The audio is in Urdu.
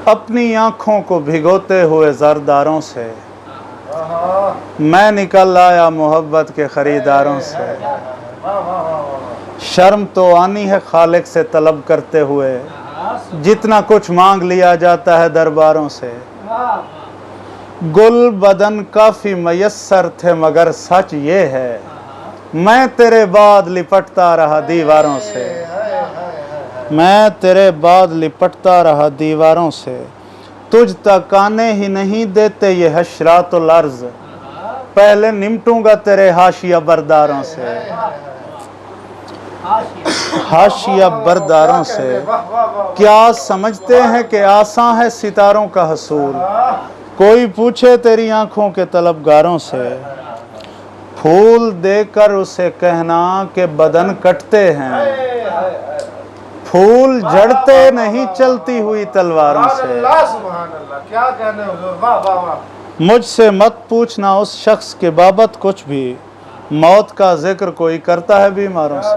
اپنی آنکھوں کو بھگوتے ہوئے زرداروں سے میں نکل آیا محبت کے خریداروں سے۔ شرم تو آنی ہے خالق سے طلب کرتے ہوئے، جتنا کچھ مانگ لیا جاتا ہے درباروں سے۔ گل بدن کافی میسر تھے مگر سچ یہ ہے، میں تیرے بعد لپٹتا رہا دیواروں سے۔ میں تیرے بعد لپٹتا رہا دیواروں سے، تجھ تک آنے ہی نہیں دیتے یہ حشرات الارض، پہلے نمٹوں گا تیرے حاشیہ برداروں سے۔ حاشیہ برداروں سے کیا سمجھتے ہیں کہ آسان ہے ستاروں کا حصول، کوئی پوچھے تیری آنکھوں کے طلبگاروں سے۔ پھول دے کر اسے کہنا کہ بدن کٹتے ہیں، پھول جھڑتے نہیں چلتی ہوئی تلواروں سے۔ مجھ سے مت پوچھنا اس شخص کے بابت کچھ بھی، موت کا ذکر کوئی کرتا ہے بیماروں سے۔